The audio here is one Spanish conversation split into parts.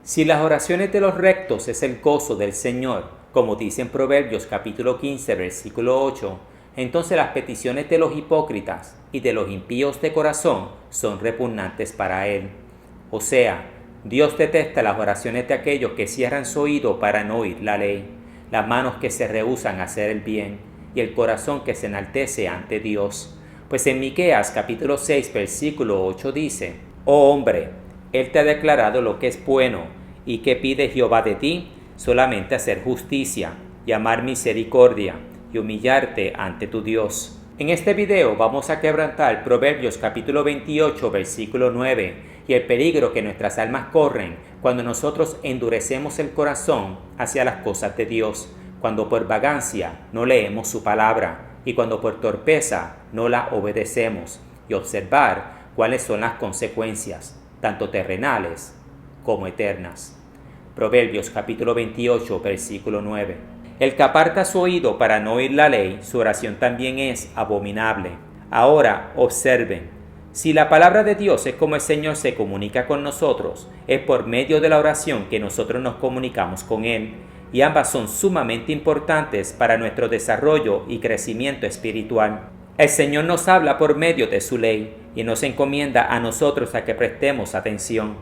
Si las oraciones de los rectos es el gozo del Señor, como dice en Proverbios capítulo 15, versículo 8, entonces las peticiones de los hipócritas y de los impíos de corazón son repugnantes para Él. O sea, Dios detesta las oraciones de aquellos que cierran su oído para no oír la ley, las manos que se rehúsan a hacer el bien y el corazón que se enaltece ante Dios. Pues en Miqueas capítulo 6, versículo 8 dice: Oh hombre, Él te ha declarado lo que es bueno, y que pide Jehová de ti, solamente hacer justicia, y amar misericordia, y humillarte ante tu Dios. En este video vamos a quebrantar Proverbios capítulo 28, versículo 9, y el peligro que nuestras almas corren cuando nosotros endurecemos el corazón hacia las cosas de Dios, cuando por vagancia no leemos su palabra, y cuando por torpeza no la obedecemos, y observar cuáles son las consecuencias, tanto terrenales como eternas. Proverbios capítulo 28, versículo 9. El que aparta su oído para no oír la ley, su oración también es abominable. Ahora observen, si la palabra de Dios es como el Señor se comunica con nosotros, es por medio de la oración que nosotros nos comunicamos con Él, y ambas son sumamente importantes para nuestro desarrollo y crecimiento espiritual. El Señor nos habla por medio de su ley y nos encomienda a nosotros a que prestemos atención,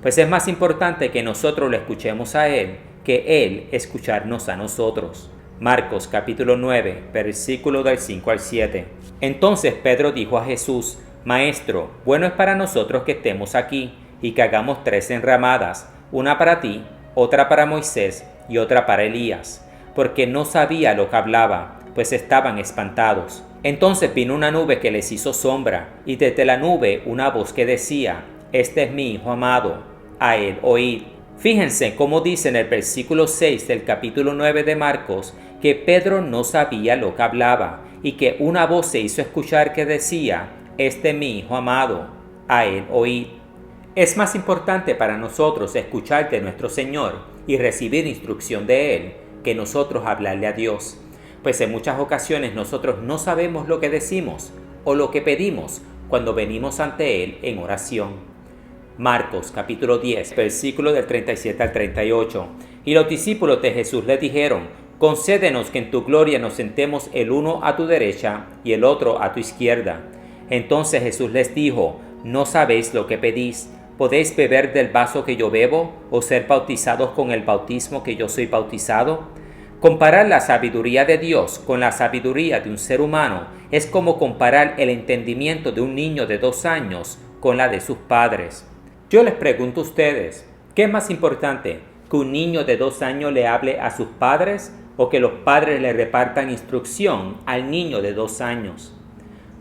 pues es más importante que nosotros lo escuchemos a Él que Él escucharnos a nosotros. Marcos capítulo 9, versículo del 5 al 7. Entonces Pedro dijo a Jesús: Maestro, bueno es para nosotros que estemos aquí y que hagamos 3 enramadas, una para ti, otra para Moisés y otra para Elías, porque no sabía lo que hablaba, pues estaban espantados. Entonces vino una nube que les hizo sombra, y desde la nube una voz que decía: Este es mi Hijo amado, a Él oíd. Fíjense cómo dice en el versículo 6 del capítulo 9 de Marcos que Pedro no sabía lo que hablaba, y que una voz se hizo escuchar que decía: Este es mi Hijo amado, a Él oíd. Es más importante para nosotros escuchar de nuestro Señor y recibir instrucción de Él que nosotros hablarle a Dios, pues en muchas ocasiones nosotros no sabemos lo que decimos o lo que pedimos cuando venimos ante Él en oración. Marcos capítulo 10, versículos del 37 al 38. Y los discípulos de Jesús le dijeron: Concédenos que en tu gloria nos sentemos el uno a tu derecha y el otro a tu izquierda. Entonces Jesús les dijo: No sabéis lo que pedís. ¿Podéis beber del vaso que yo bebo, o ser bautizados con el bautismo que yo soy bautizado? Comparar la sabiduría de Dios con la sabiduría de un ser humano es como comparar el entendimiento de un niño de 2 años con la de sus padres. Yo les pregunto a ustedes, ¿qué es más importante? ¿Que un niño de 2 años le hable a sus padres o que los padres le repartan instrucción al niño de 2 años?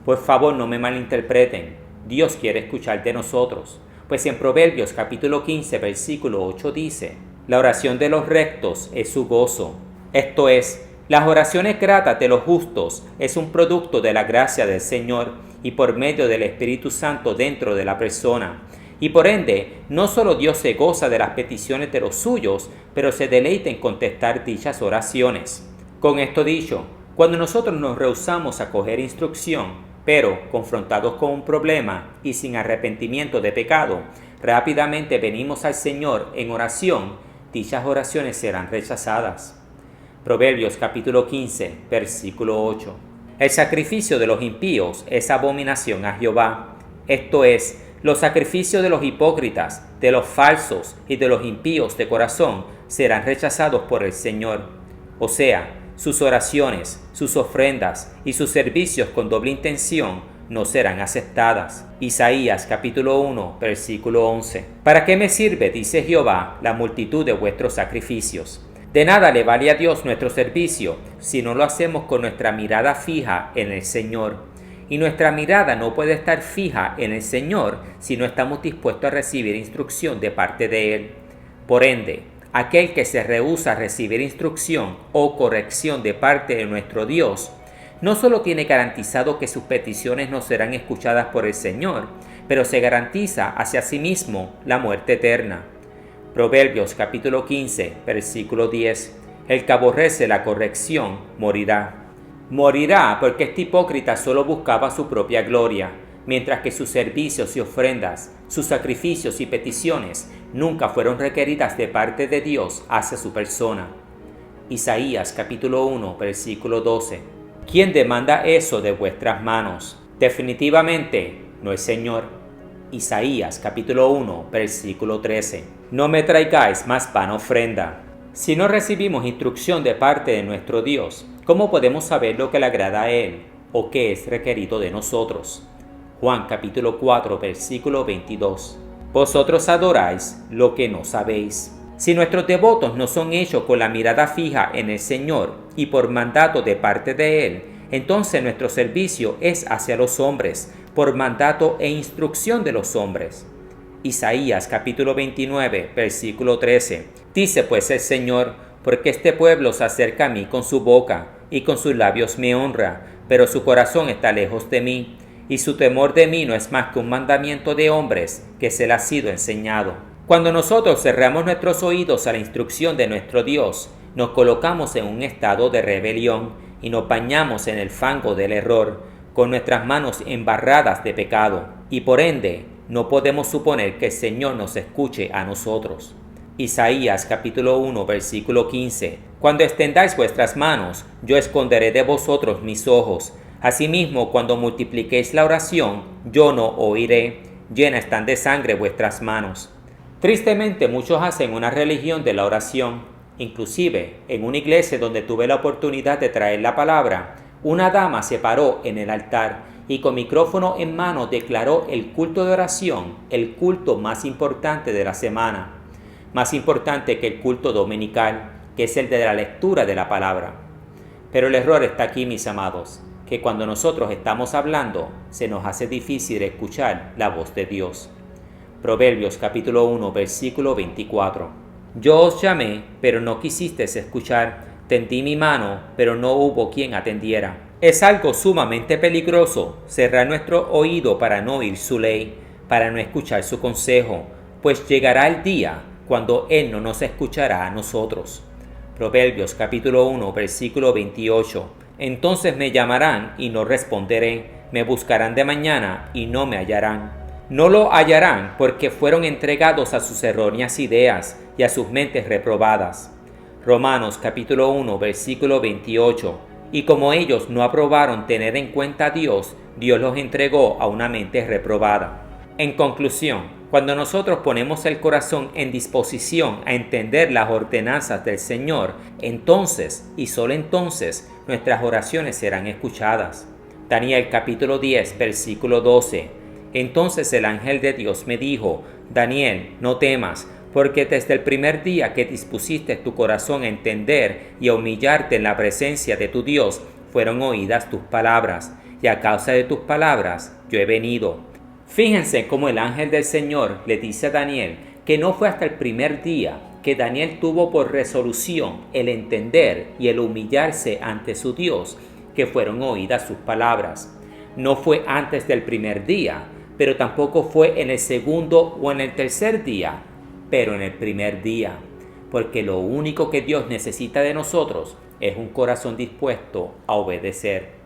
Por favor, no me malinterpreten. Dios quiere escuchar de nosotros. Pues en Proverbios capítulo 15, versículo 8 dice: La oración de los rectos es su gozo. Esto es, las oraciones gratas de los justos es un producto de la gracia del Señor y por medio del Espíritu Santo dentro de la persona. Y por ende, no solo Dios se goza de las peticiones de los suyos, pero se deleita en contestar dichas oraciones. Con esto dicho, cuando nosotros nos rehusamos a coger instrucción, pero confrontados con un problema y sin arrepentimiento de pecado, rápidamente venimos al Señor en oración, dichas oraciones serán rechazadas. Proverbios capítulo 15, versículo 8. El sacrificio de los impíos es abominación a Jehová. Esto es, los sacrificios de los hipócritas, de los falsos y de los impíos de corazón serán rechazados por el Señor. O sea, sus oraciones, sus ofrendas y sus servicios con doble intención no serán aceptadas. Isaías capítulo 1, versículo 11. ¿Para qué me sirve, dice Jehová, la multitud de vuestros sacrificios? De nada le vale a Dios nuestro servicio si no lo hacemos con nuestra mirada fija en el Señor. Y nuestra mirada no puede estar fija en el Señor si no estamos dispuestos a recibir instrucción de parte de Él. Por ende, aquel que se rehúsa a recibir instrucción o corrección de parte de nuestro Dios, no solo tiene garantizado que sus peticiones no serán escuchadas por el Señor, pero se garantiza hacia sí mismo la muerte eterna. Proverbios capítulo 15, versículo 10. El que aborrece la corrección morirá. Morirá porque este hipócrita solo buscaba su propia gloria, mientras que sus servicios y ofrendas, sus sacrificios y peticiones nunca fueron requeridas de parte de Dios hacia su persona. Isaías capítulo 1, versículo 12. ¿Quién demanda eso de vuestras manos? Definitivamente no el Señor. Isaías capítulo 1, versículo 13. No me traigáis más vana ofrenda. Si no recibimos instrucción de parte de nuestro Dios, ¿cómo podemos saber lo que le agrada a Él o qué es requerido de nosotros? Juan capítulo 4, versículo 22. Vosotros adoráis lo que no sabéis. Si nuestros devotos no son hechos con la mirada fija en el Señor y por mandato de parte de Él, entonces nuestro servicio es hacia los hombres, por mandato e instrucción de los hombres. Isaías capítulo 29, versículo 13. Dice pues el Señor, porque este pueblo se acerca a mí con su boca, y con sus labios me honra, pero su corazón está lejos de mí, y su temor de mí no es más que un mandamiento de hombres que se le ha sido enseñado. Cuando nosotros cerramos nuestros oídos a la instrucción de nuestro Dios, nos colocamos en un estado de rebelión y nos bañamos en el fango del error, con nuestras manos embarradas de pecado, y por ende no podemos suponer que el Señor nos escuche a nosotros. Isaías capítulo 1, versículo 15. Cuando extendáis vuestras manos, yo esconderé de vosotros mis ojos. Asimismo, cuando multipliquéis la oración, yo no oiré. Llenas están de sangre vuestras manos. Tristemente, muchos hacen una religión de la oración. Inclusive, en una iglesia donde tuve la oportunidad de traer la palabra, una dama se paró en el altar y con micrófono en mano declaró el culto de oración, el culto más importante de la semana, más importante que el culto dominical, que es el de la lectura de la palabra. Pero el error está aquí, mis amados, que cuando nosotros estamos hablando, se nos hace difícil escuchar la voz de Dios. Proverbios capítulo 1, versículo 24. Yo os llamé, pero no quisisteis escuchar, tendí mi mano, pero no hubo quien atendiera. Es algo sumamente peligroso cerrar nuestro oído para no oír su ley, para no escuchar su consejo, pues llegará el día cuando Él no nos escuchará a nosotros. Proverbios capítulo 1, versículo 28. Entonces me llamarán y no responderé, me buscarán de mañana y no me hallarán. No lo hallarán porque fueron entregados a sus erróneas ideas y a sus mentes reprobadas. Romanos capítulo 1, versículo 28. Y como ellos no aprobaron tener en cuenta a Dios, Dios los entregó a una mente reprobada. En conclusión, cuando nosotros ponemos el corazón en disposición a entender las ordenanzas del Señor, entonces y solo entonces nuestras oraciones serán escuchadas. Daniel capítulo 10, versículo 12. Entonces el ángel de Dios me dijo, Daniel, no temas, porque desde el primer día que dispusiste tu corazón a entender y a humillarte en la presencia de tu Dios, fueron oídas tus palabras, y a causa de tus palabras yo he venido. Fíjense cómo el ángel del Señor le dice a Daniel que no fue hasta el primer día que Daniel tuvo por resolución el entender y el humillarse ante su Dios, que fueron oídas sus palabras. No fue antes del primer día, pero tampoco fue en el segundo o en el tercer día, pero en el primer día, porque lo único que Dios necesita de nosotros es un corazón dispuesto a obedecer.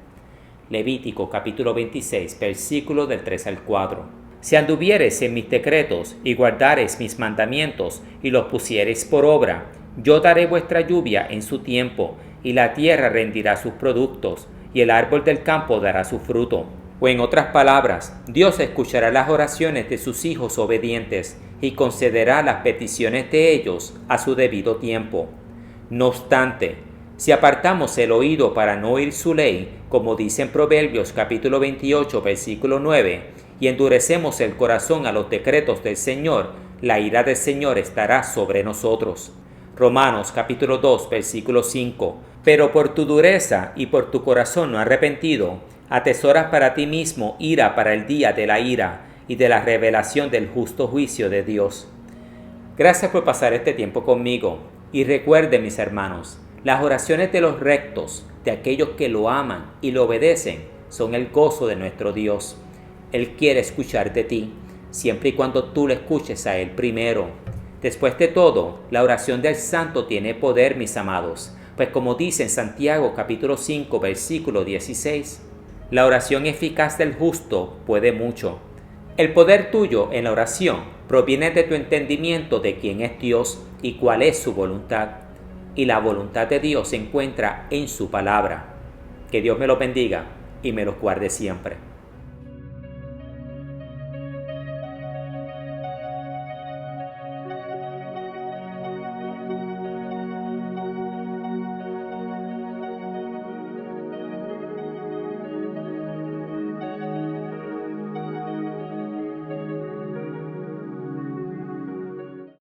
Levítico capítulo 26, versículos del 3 al 4. Si anduviereis en mis decretos y guardareis mis mandamientos y los pusiereis por obra, yo daré vuestra lluvia en su tiempo, y la tierra rendirá sus productos, y el árbol del campo dará su fruto. O en otras palabras, Dios escuchará las oraciones de sus hijos obedientes y concederá las peticiones de ellos a su debido tiempo. No obstante, si apartamos el oído para no oír su ley, como dice en Proverbios capítulo 28, versículo 9, y endurecemos el corazón a los decretos del Señor, la ira del Señor estará sobre nosotros. Romanos capítulo 2, versículo 5. Pero por tu dureza y por tu corazón no arrepentido, atesoras para ti mismo ira para el día de la ira y de la revelación del justo juicio de Dios. Gracias por pasar este tiempo conmigo. Y recuerden, mis hermanos, las oraciones de los rectos, de aquellos que lo aman y lo obedecen, son el gozo de nuestro Dios. Él quiere escuchar de ti, siempre y cuando tú le escuches a Él primero. Después de todo, la oración del santo tiene poder, mis amados, pues como dice en Santiago capítulo 5, versículo 16, La oración eficaz del justo puede mucho. El poder tuyo en la oración proviene de tu entendimiento de quién es Dios y cuál es su voluntad. Y la voluntad de Dios se encuentra en su palabra. Que Dios me lo bendiga y me los guarde siempre.